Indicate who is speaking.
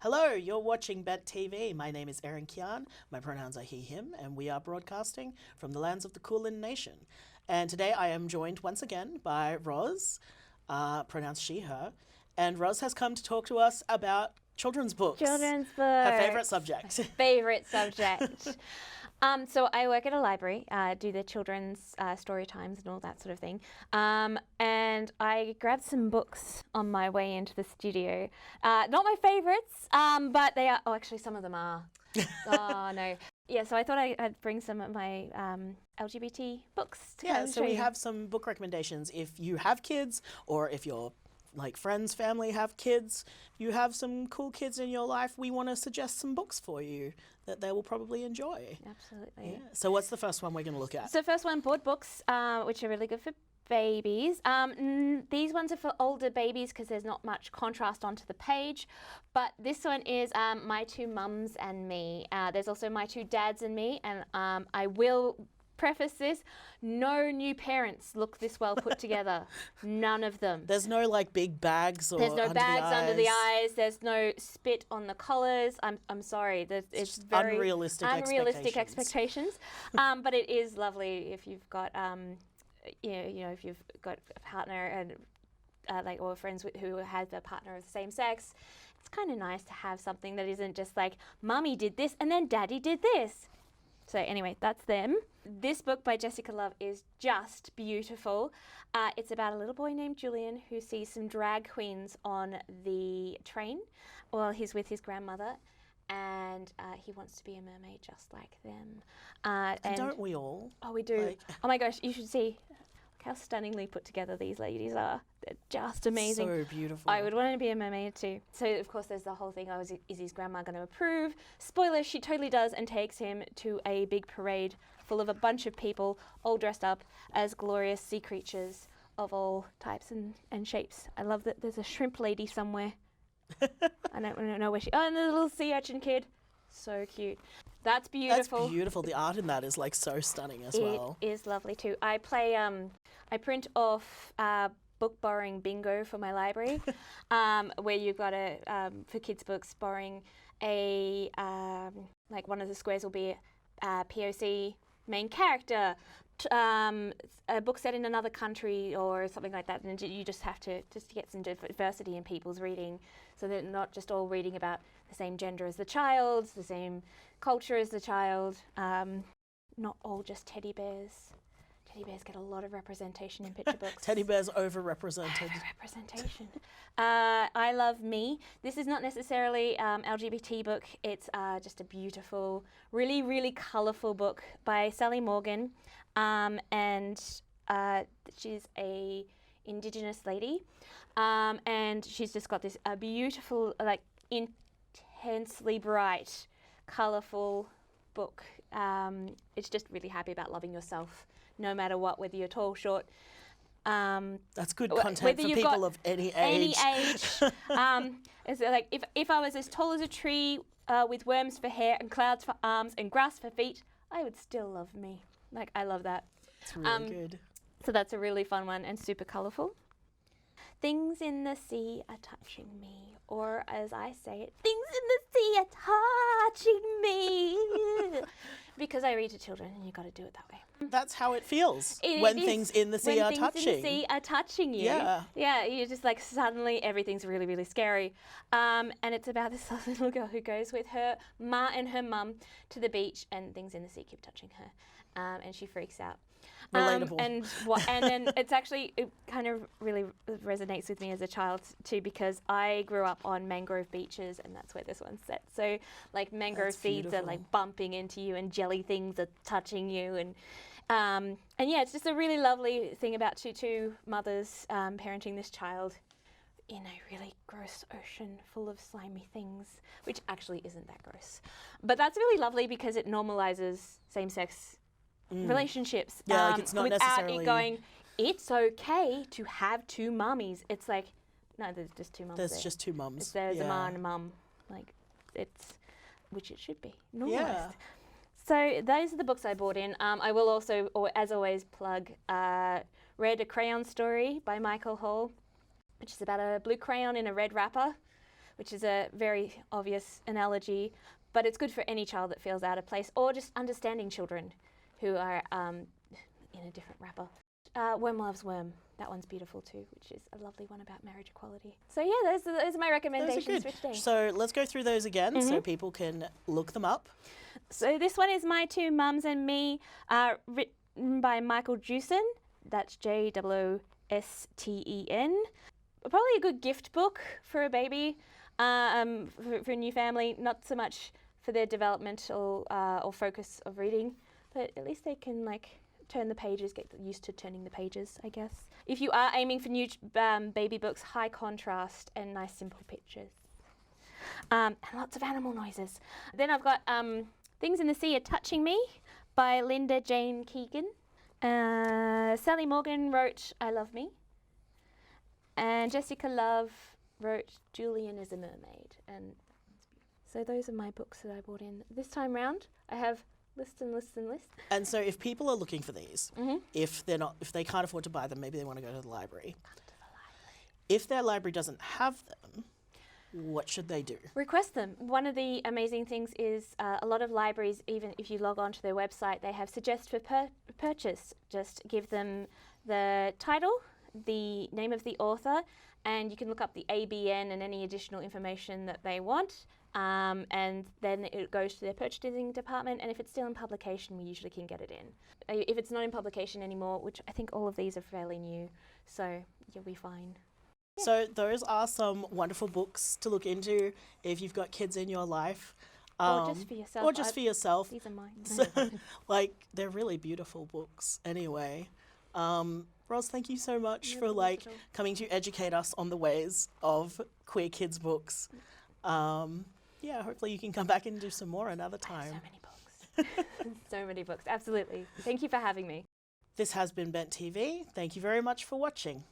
Speaker 1: Hello, you're watching Bet TV. My name is Erin Kyan. My pronouns are he, him, and we are broadcasting from the lands of the Kulin Nation. And today I am joined once again by Roz, pronounced she, her. And Roz has come to talk to us about children's books.
Speaker 2: Children's books.
Speaker 1: Her favourite subject.
Speaker 2: My favourite subject. So I work at a library, do the children's story times and all that sort of thing. And I grabbed some books on my way into the studio. Not my favourites, but they are, actually some of them are. Oh, no. Yeah, so I thought I'd bring some of my LGBT books to
Speaker 1: Yeah, so we have some book recommendations. If you have kids or if your friends, family have kids, you have some cool kids in your life, we want to suggest some books for you that they will probably enjoy.
Speaker 2: Absolutely.
Speaker 1: Yeah. So what's the first one we're going to look at?
Speaker 2: So first one, board books, which are really good for babies. These ones are for older babies because there's not much contrast onto the page. But this one is My Two Mums and Me. There's also My Two Dads and Me. And I will preface this, no new parents look this well put together. None of them.
Speaker 1: There's no big bags or
Speaker 2: there's no bags under the
Speaker 1: eyes.
Speaker 2: There's no spit on the collars. I'm sorry. It's very
Speaker 1: unrealistic
Speaker 2: expectations. But it is lovely if you've got if you've got a partner and or friends who has a partner of the same sex. It's kind of nice to have something that isn't just like Mummy did this and then Daddy did this. So anyway, that's them. This book by Jessica Love is just beautiful. It's about a little boy named Julian who sees some drag queens on the train while he's with his grandmother, and he wants to be a mermaid just like them.
Speaker 1: And don't we all?
Speaker 2: Oh, we do. Oh my gosh, you should see how stunningly put together these ladies are. They're just amazing.
Speaker 1: So beautiful.
Speaker 2: I would want to be a mermaid too. So of course there's the whole thing, is his grandma going to approve? Spoiler, she totally does, and takes him to a big parade full of a bunch of people all dressed up as glorious sea creatures of all types and shapes. I love that there's a shrimp lady somewhere. I don't know where she, and the little sea urchin kid. So cute. That's beautiful.
Speaker 1: That's beautiful. The art in that is so stunning as well.
Speaker 2: It is lovely too. I play, I print off book borrowing bingo for my library, where you've got for kids books, borrowing a, one of the squares will be POC main character, a book set in another country or something like that, and you just have to get some diversity in people's reading, so they're not just all reading about the same gender as the child, the same culture as the child, not all just teddy bears. Teddy bears get a lot of representation in picture books.
Speaker 1: Teddy bears overrepresented.
Speaker 2: Overrepresentation. I Love Me. This is not necessarily LGBT book. It's just a beautiful, really, really colourful book by Sally Morgan. And she's a Indigenous lady. And she's just got this beautiful, intensely bright, colourful book. It's just really happy about loving yourself, no matter what, whether you're tall, short.
Speaker 1: That's good content for people of any age.
Speaker 2: It's if I was as tall as a tree with worms for hair and clouds for arms and grass for feet, I would still love me. I love that.
Speaker 1: It's really good.
Speaker 2: So that's a really fun one and super colourful. Things in the sea are touching me, or as I say it, things in the sea are touching me. Because I read to children, and you've got to do it that way.
Speaker 1: That's how it feels when things in the sea are touching.
Speaker 2: When things in the sea are touching you.
Speaker 1: Yeah.
Speaker 2: Yeah, you're just suddenly everything's really, really scary. And it's about this little girl who goes with her ma and her mum to the beach, and things in the sea keep touching her. And she freaks out.
Speaker 1: Relatable.
Speaker 2: And then it kind of really resonates with me as a child too, because I grew up on mangrove beaches, and that's where this one's set. So mangrove seeds are bumping into you, and jelly things are touching you, and yeah, it's just a really lovely thing about two mothers parenting this child in a really gross ocean full of slimy things, which actually isn't that gross. But that's really lovely because it normalizes same-sex relationships.
Speaker 1: Yeah, it's not
Speaker 2: without
Speaker 1: necessarily
Speaker 2: it going, it's okay to have two mummies. It's no, there's just two mums.
Speaker 1: There's just two mums.
Speaker 2: There's a ma and a mum. Which it should be normalized.
Speaker 1: Yeah.
Speaker 2: So those are the books I bought in. I will also, as always, plug read A Crayon Story by Michael Hall, which is about a blue crayon in a red wrapper, which is a very obvious analogy, but it's good for any child that feels out of place, or just understanding children who are in a different wrapper. Worm Loves Worm, that one's beautiful too, which is a lovely one about marriage equality. So yeah, those are my recommendations for today.
Speaker 1: So let's go through those again so people can look them up.
Speaker 2: So this one is My Two Mums and Me, written by Michael Joosten. That's Joosten. Probably a good gift book for a baby, for a new family. Not so much for their developmental or focus of reading, but at least they can turn the pages, get used to turning the pages, I guess. If you are aiming for new baby books, high contrast and nice simple pictures. And lots of animal noises. Then I've got Things in the Sea Are Touching Me by Linda Jane Keegan. Sally Morgan wrote I Love Me. And Jessica Love wrote Julian is a Mermaid. And so those are my books that I bought in. This time round, I have lists and lists and lists.
Speaker 1: And so if people are looking for these, if they can't afford to buy them, maybe they want to go to the library. If their library doesn't have them, what should they do?
Speaker 2: Request them. One of the amazing things is a lot of libraries, even if you log on to their website, they have suggest for purchase. Just give them the title, the name of the author, and you can look up the ABN and any additional information that they want. And then it goes to their purchasing department, and if it's still in publication, we usually can get it in. If it's not in publication anymore, which I think all of these are fairly new, so you'll be fine. Yeah.
Speaker 1: So those are some wonderful books to look into if you've got kids in your life.
Speaker 2: Or just for yourself.
Speaker 1: Or just for yourself.
Speaker 2: These are mine.
Speaker 1: So, they're really beautiful books anyway. Ros, thank you so much for coming to educate us on the ways of queer kids books. Yeah, hopefully you can come back and do some more another time.
Speaker 2: So many books. So many books, absolutely. Thank you for having me.
Speaker 1: This has been Bent TV. Thank you very much for watching.